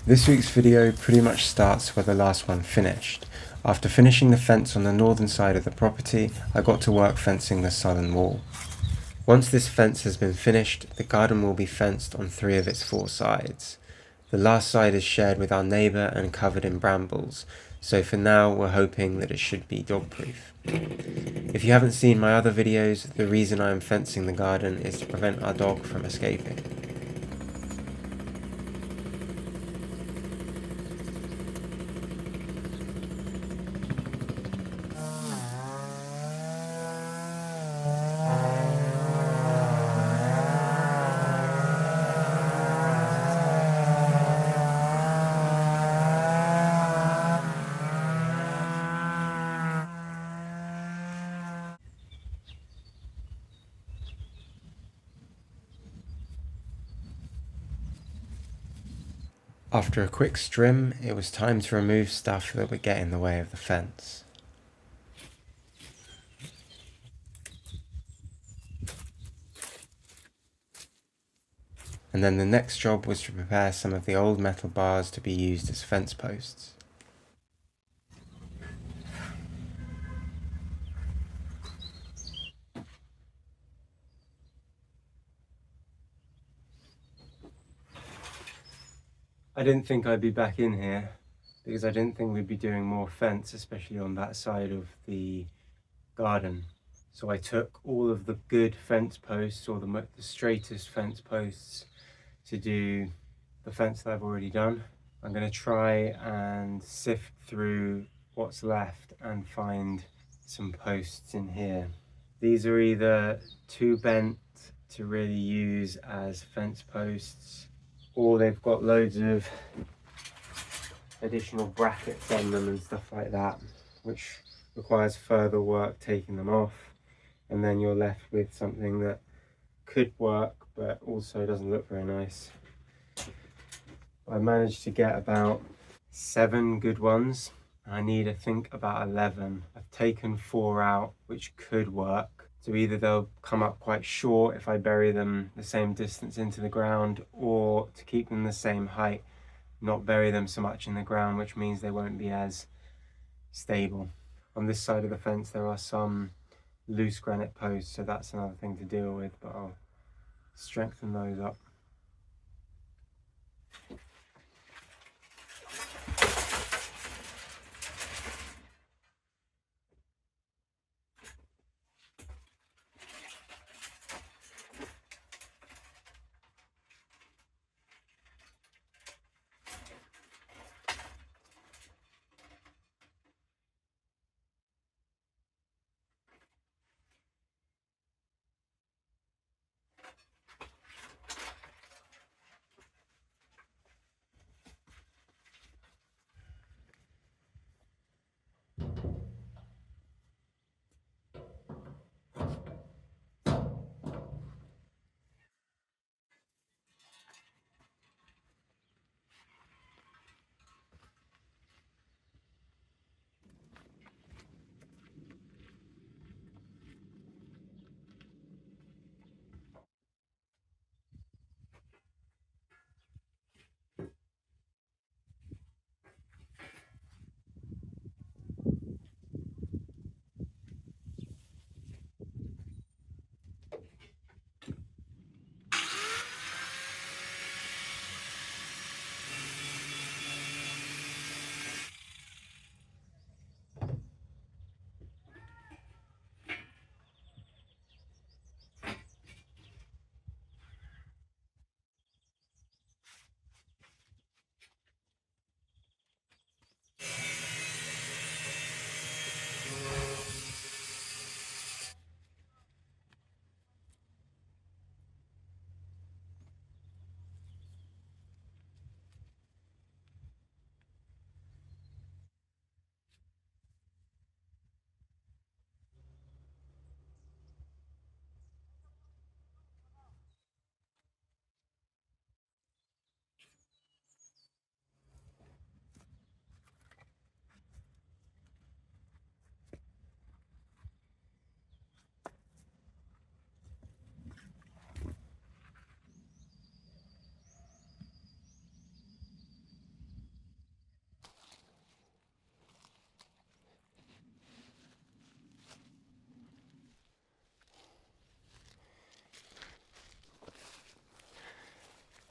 This week's video pretty much starts where the last one finished. After finishing the fence on the northern side of the property, I got to work fencing the southern wall. Once this fence has been finished, the garden will be fenced on 3 of its 4 sides. The last side is shared with our neighbour and covered in brambles, so for now we're hoping that it should be dog-proof. If you haven't seen my other videos, the reason I am fencing the garden is to prevent our dog from escaping. After a quick strim, it was time to remove stuff that would get in the way of the fence. And then the next job was to prepare some of the old metal bars to be used as fence posts. I didn't think I'd be back in here because I didn't think we'd be doing more fence, especially on that side of the garden. So I took all of the good fence posts, or the straightest fence posts, to do the fence that I've already done. I'm going to try and sift through what's left and find some posts in here. These are either too bent to really use as fence posts, or they've got loads of additional brackets on them and stuff like that, which requires further work taking them off, and then you're left with something that could work but also doesn't look very nice. I managed to get about 7 good ones. I need, I think, about 11. I've taken 4 out, which could work. So either they'll come up quite short if I bury them the same distance into the ground, or to keep them the same height, not bury them so much in the ground, which means they won't be as stable. On this side of the fence there are some loose granite posts, so that's another thing to deal with, but I'll strengthen those up.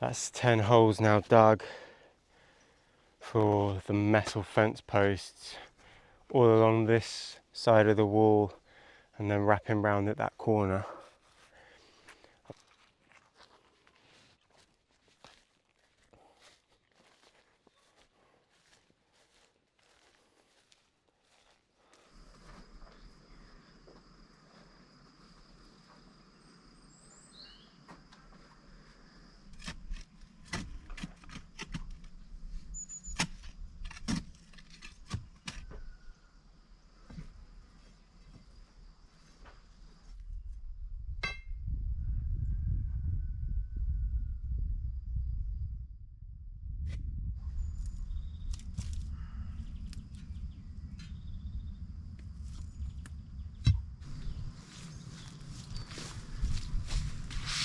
That's 10 holes now dug for the metal fence posts all along this side of the wall and then wrapping round at that corner.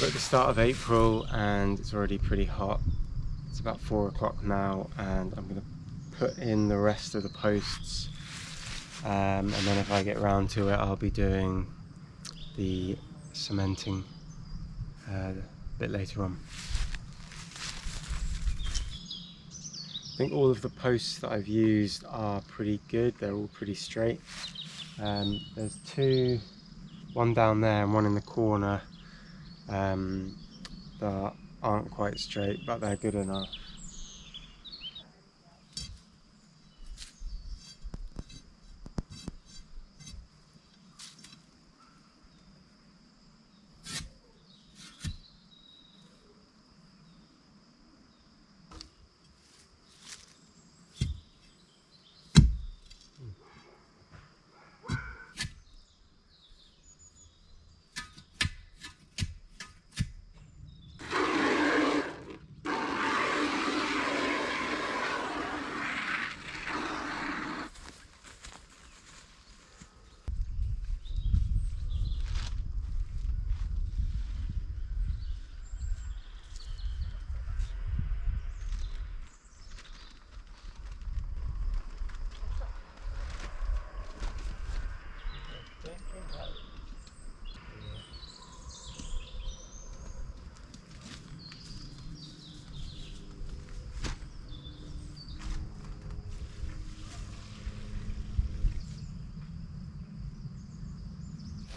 We're at the start of April and it's already pretty hot. It's about 4 o'clock now and I'm going to put in the rest of the posts, and then if I get round to it I'll be doing the cementing a bit later on. I think all of the posts that I've used are pretty good, they're all pretty straight. There's two, one down there and one in the corner, that aren't quite straight, but they're good enough.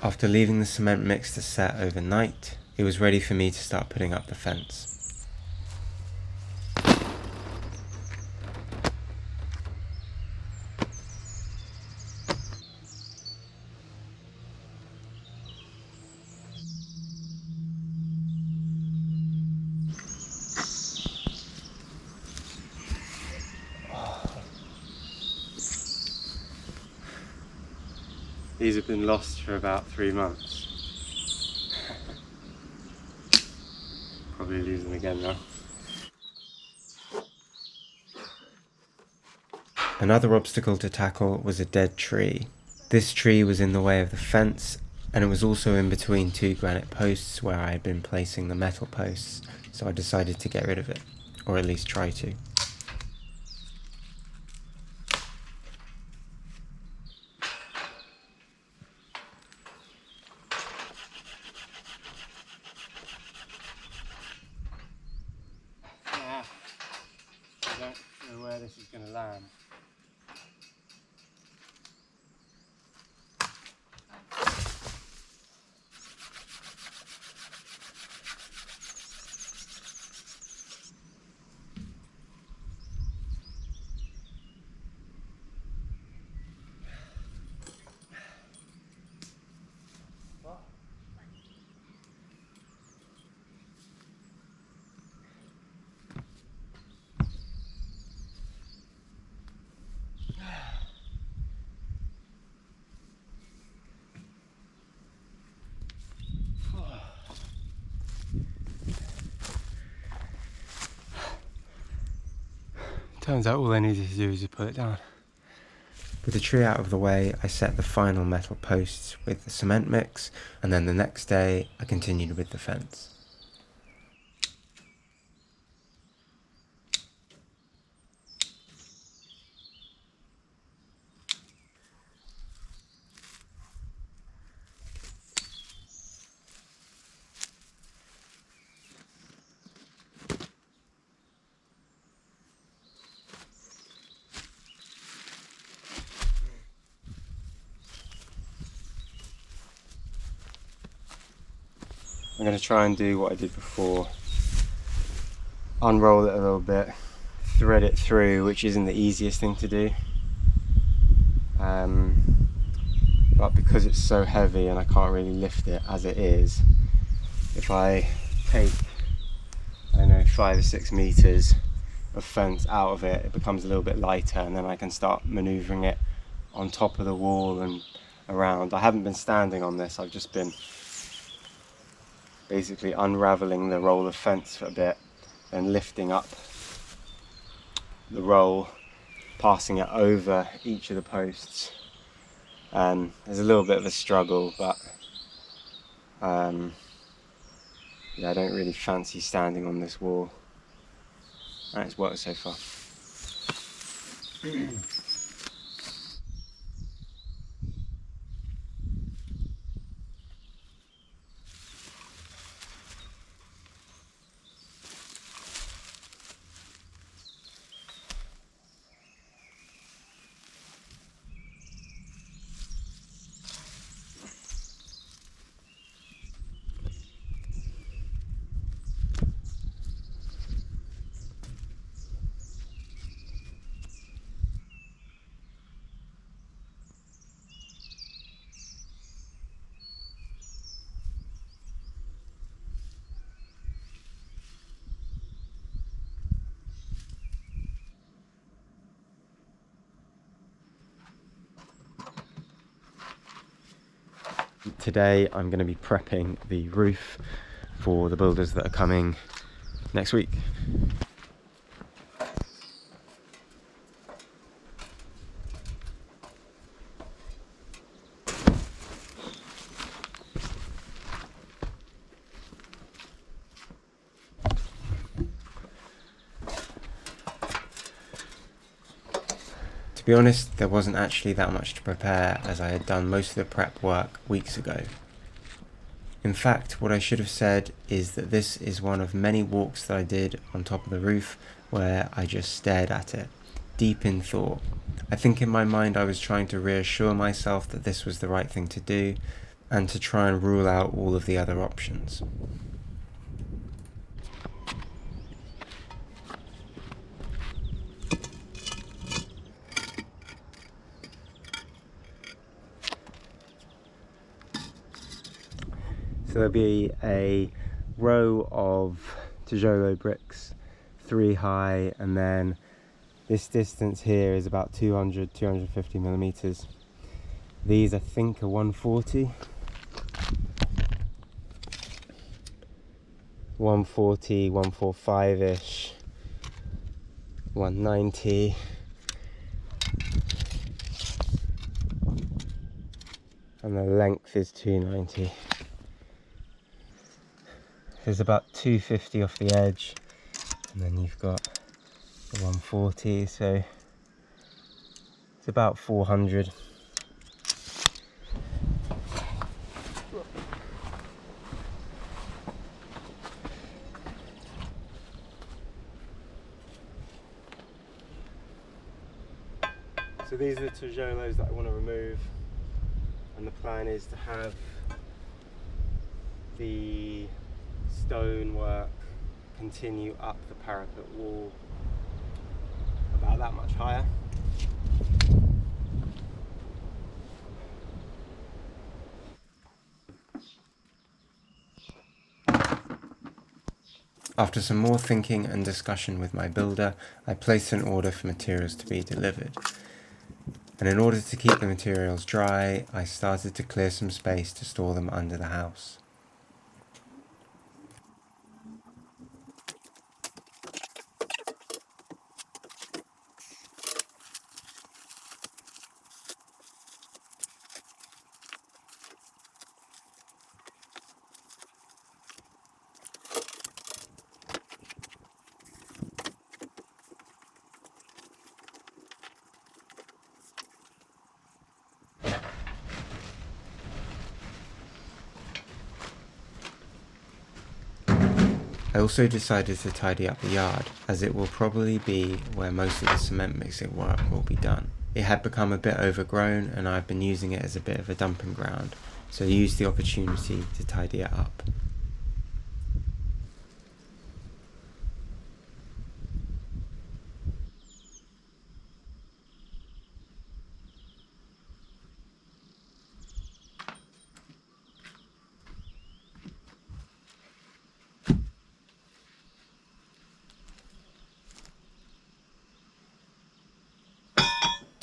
After leaving the cement mix to set overnight, it was ready for me to start putting up the fence. These have been lost for about 3 months. Probably lose them again now. Another obstacle to tackle was a dead tree. This tree was in the way of the fence, and it was also in between two granite posts where I had been placing the metal posts, so I decided to get rid of it, or at least try to. I don't know where this is going to land. Turns out all I needed to do is just put it down. With the tree out of the way, I set the final metal posts with the cement mix, and then the next day I continued with the fence. I'm going to try and do what I did before. Unroll it a little bit, thread it through, which isn't the easiest thing to do. But because it's so heavy and I can't really lift it as it is, if I take, I don't know, 5 or 6 meters of fence out of it, it becomes a little bit lighter, and then I can start maneuvering it on top of the wall and around. I haven't been standing on this, I've just been basically unraveling the roll of fence for a bit, then lifting up the roll, passing it over each of the posts. There's a little bit of a struggle, but yeah, I don't really fancy standing on this wall, and it's worked so far. Today I'm going to be prepping the roof for the builders that are coming next week. To be honest, there wasn't actually that much to prepare, as I had done most of the prep work weeks ago. In fact, what I should have said is that this is one of many walks that I did on top of the roof where I just stared at it, deep in thought. I think in my mind I was trying to reassure myself that this was the right thing to do, and to try and rule out all of the other options. So there'll be a row of tijolo bricks, 3 high, and then this distance here is about 250 millimeters. These I think are 140. 140, 145-ish, 190. And the length is 290. There's about 250 off the edge, and then you've got the 140, so it's about 400. So these are the tijolos that I want to remove, and the plan is to have the stonework continue up the parapet wall about that much higher. After some more thinking and discussion with my builder, I placed an order for materials to be delivered. And in order to keep the materials dry, I started to clear some space to store them under the house. I also decided to tidy up the yard, as it will probably be where most of the cement mixing work will be done. It had become a bit overgrown, and I've been using it as a bit of a dumping ground, so I used the opportunity to tidy it up.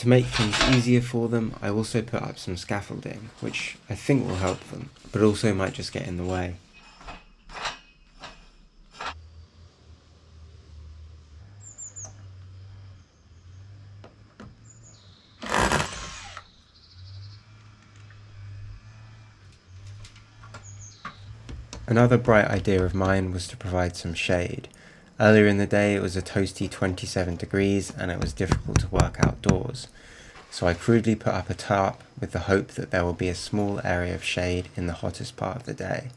To make things easier for them, I also put up some scaffolding, which I think will help them, but also might just get in the way. Another bright idea of mine was to provide some shade. Earlier in the day it was a toasty 27 degrees and it was difficult to work outdoors. So I crudely put up a tarp with the hope that there will be a small area of shade in the hottest part of the day.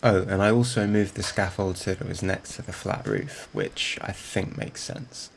Oh, and I also moved the scaffold so that it was next to the flat roof, which I think makes sense.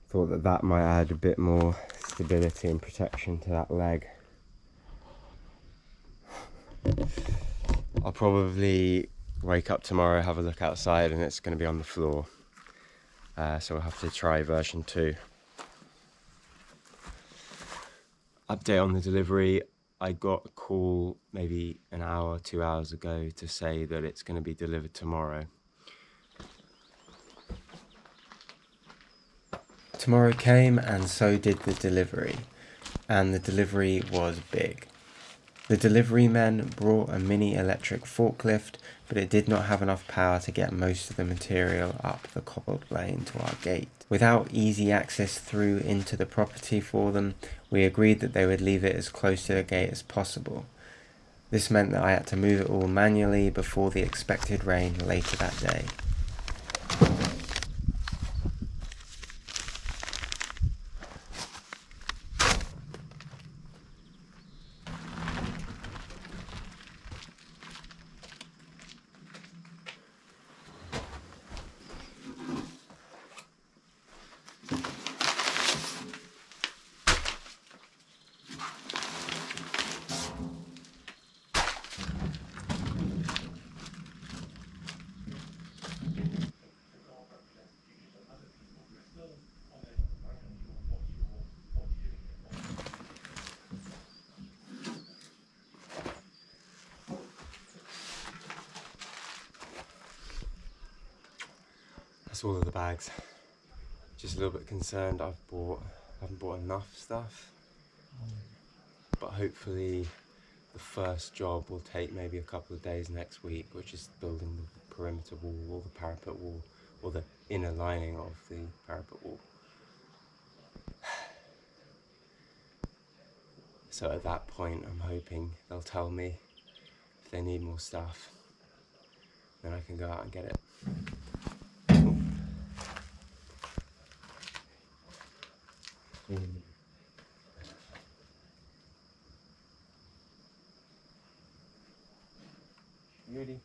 Thought that might add a bit more stability and protection to that leg. I'll probably wake up tomorrow, have a look outside, and it's going to be on the floor. So we'll have to try version 2. Update on the delivery. I got a call maybe an hour, 2 hours ago to say that it's going to be delivered tomorrow. Tomorrow came and so did the delivery, and the delivery was big. The delivery men brought a mini electric forklift, but it did not have enough power to get most of the material up the cobbled lane to our gate. Without easy access through into the property for them, we agreed that they would leave it as close to the gate as possible. This meant that I had to move it all manually before the expected rain later that day. That's all of the bags. Just a little bit concerned I haven't bought enough stuff, but hopefully the first job will take maybe a couple of days next week, which is building the perimeter wall or the parapet wall or the inner lining of the parapet wall. So at that point I'm hoping they'll tell me if they need more stuff, then I can go out and get it. You ready?